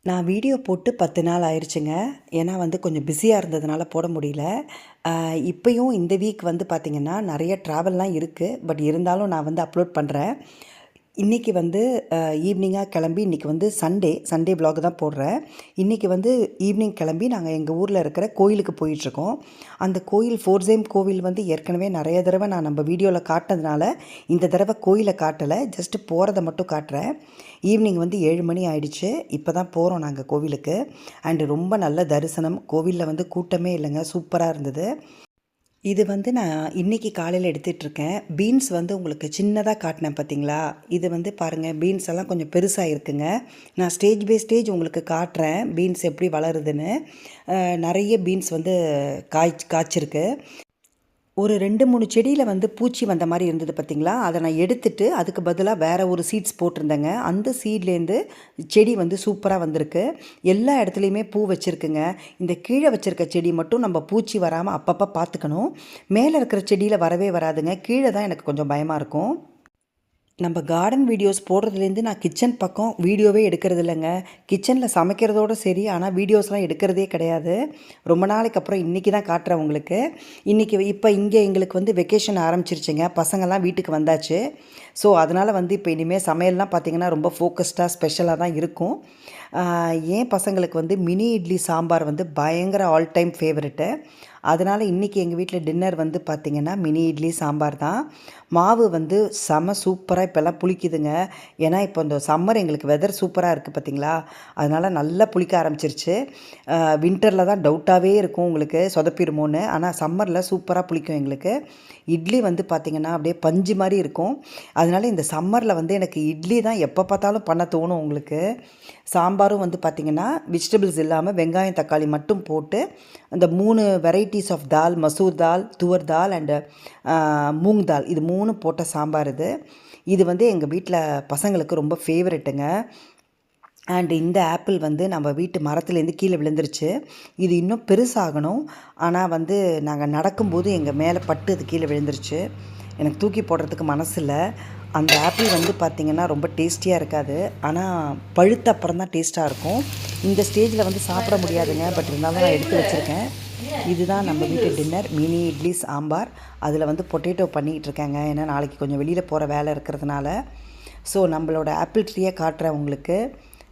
நான் வீடியோ போட்டு 10 நாள் ஆயிருச்சுங்க. ஏன்னா கொஞ்சம் பிஸியா இருந்ததுனால போட முடியல. இப்பயும் இந்த வீக் பார்த்திங்கன்னா, நெறைய ட்ராவல்லாம் இருக்கு. பட் இருந்தாலும் நான் அப்லோட் பண்றேன். இன்றைக்கி ஈவினிங்கா கிளம்பி இன்றைக்கி சண்டே விலாக் தான் போடுறேன். இன்றைக்கி ஈவினிங் கிளம்பி நாங்கள் எங்கள் ஊரில் இருக்கிற கோயிலுக்கு போயிட்டுருக்கோம். அந்த கோயில் ஃபோர்சேம் கோவில் ஏற்கனவே நிறைய தடவை நான் நம்ம வீடியோவில் காட்டினதுனால இந்த தடவை கோயிலை காட்டலை, ஜஸ்ட்டு போகிறத மட்டும் காட்டுறேன். ஈவினிங் 7 மணி ஆயிடுச்சு. இப்போ தான் போகிறோம் நாங்கள் கோவிலுக்கு. அண்டு ரொம்ப நல்ல தரிசனம். கோவிலில் கூட்டமே இல்லைங்க, சூப்பராக இருந்தது. இது நான் இன்றைக்கி காலையில் எடுத்துகிட்ருக்கேன். பீன்ஸ் உங்களுக்கு சின்னதாக காட்டினேன் பார்த்தீங்களா? இது பாருங்கள், பீன்ஸ் எல்லாம் கொஞ்சம் பெருசாக இருக்குங்க. நான் ஸ்டேஜ் பை ஸ்டேஜ் உங்களுக்கு காட்டுறேன் பீன்ஸ் எப்படி வளருதுன்னு. நிறைய பீன்ஸ் காய்ச்சிருக்கு. ஒரு 2-3 செடியில் பூச்சி வந்த மாதிரி இருந்தது பார்த்திங்களா? அதை நான் எடுத்துட்டு அதுக்கு பதிலாக வேறு ஒரு சீட்ஸ் போட்டிருந்தேங்க. அந்த சீட்லேருந்து செடி சூப்பராக வந்திருக்கு. எல்லா இடத்துலையுமே பூ வச்சுருக்குங்க. இந்த கீழே வச்சுருக்க செடி மட்டும் நம்ம பூச்சி வராமல் அப்பப்போ பார்த்துக்கணும். மேலே இருக்கிற செடியில் வரவே வராதுங்க. கீழே தான் எனக்கு கொஞ்சம் பயமாக இருக்கும். நம்ம கார்டன் வீடியோஸ் போடுறதுலேருந்து நான் கிச்சன் பக்கம் வீடியோவே எடுக்கிறது இல்லைங்க. கிச்சனில் சமைக்கிறதோடு சரி, ஆனால் வீடியோஸ்லாம் எடுக்கிறதே கிடையாது. ரொம்ப நாளைக்கு அப்புறம் இன்றைக்கி தான் காட்டுறேன் உங்களுக்கு. இப்போ இங்கே எங்களுக்கு வெக்கேஷன் ஆரம்பிச்சிருச்சுங்க. பசங்கள்லாம் வீட்டுக்கு வந்தாச்சு. ஸோ அதனால் இப்போ இனிமேல் சமையல்லாம் பார்த்திங்கன்னா ரொம்ப ஃபோக்கஸ்டாக ஸ்பெஷலாக தான் இருக்கும். ஏன் பசங்களுக்கு மினி இட்லி சாம்பார் பயங்கர ஆல் டைம் ஃபேவரெட்டு. அதனால் இன்றைக்கி எங்கள் வீட்டில் டின்னர் பார்த்திங்கன்னா மினி இட்லி சாம்பார் தான். மாவு செம சூப்பராக இப்போல்லாம் புளிக்குதுங்க. ஏன்னா இப்போ இந்த சம்மர் எங்களுக்கு வெதர் சூப்பராக இருக்குது பார்த்திங்களா? அதனால் நல்லா புளிக்க ஆரம்பிச்சிருச்சு. வின்டரில் தான் டவுட்டாகவே இருக்கும் உங்களுக்கு சொதப்பிடுமோன்னு. ஆனால் சம்மரில் சூப்பராக புளிக்கும் எங்களுக்கு. இட்லி பார்த்திங்கன்னா அப்படியே பஞ்சு மாதிரி இருக்கும். அதனால் இந்த சம்மரில் எனக்கு இட்லி தான் எப்போ பார்த்தாலும் பண்ண தோணும் உங்களுக்கு. சாம்பாரும் பார்த்திங்கன்னா வெஜிடபிள்ஸ் இல்லாமல் வெங்காயம் தக்காளி மட்டும் போட்டு அந்த 3 varieties of dal, masoor dal, tuvar dal and moong dal, இது 3 போட்ட சாம்பார் இது எங்கள் வீட்டில் பசங்களுக்கு ரொம்ப ஃபேவரெட்டுங்க. அண்ட் இந்த ஆப்பிள் நம்ம வீட்டு மரத்துலேருந்து கீழே விழுந்துருச்சு. இது இன்னும் பெருசாகணும். ஆனால் நாங்கள் நடக்கும்போது எங்கள் மேலே பட்டு அது கீழே விழுந்துருச்சு. எனக்கு தூக்கி போடுறதுக்கு மனசு இல்லை. அந்த ஆப்பிள் பார்த்திங்கன்னா ரொம்ப டேஸ்டியாக இருக்காது. ஆனால் பழுத்த அப்புறம் தான் டேஸ்ட்டாக இருக்கும். இந்த ஸ்டேஜில் சாப்பிட முடியாதுங்க. பட் இருந்தாலும் நான் எடுத்து வச்சுருக்கேன். இதுதான் நம்ம வீட்டு டின்னர், மினி இட்லி சாம்பார். அதில் பொட்டேட்டோ பண்ணிகிட்டு இருக்கேங்க. ஏன்னா நாளைக்கு கொஞ்சம் வெளியில் போகிற வேலை இருக்கிறதுனால. ஸோ நம்மளோட ஆப்பிள் ட்ரீயை காட்டுறேன் உங்களுக்கு.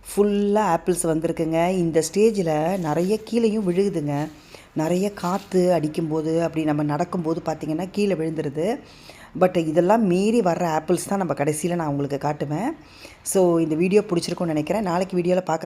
ஃபுல்லாக ஆப்பிள்ஸ் வந்திருக்குங்க. இந்த ஸ்டேஜில் நிறைய கீழேயும் விழுகுதுங்க. நிறைய காற்று அடிக்கும்போது அப்படி நம்ம நடக்கும்போது பார்த்திங்கன்னா கீழே விழுந்துருது. பட் இதெல்லாம் மீறி வர்ற ஆப்பிள்ஸ் தான் நம்ம கடைசியில் நான் உங்களுக்கு காட்டுவேன். ஸோ இந்த வீடியோ பிடிச்சிருக்குன்னு நினைக்கிறேன். நாளைக்கு வீடியோவில் பார்க்க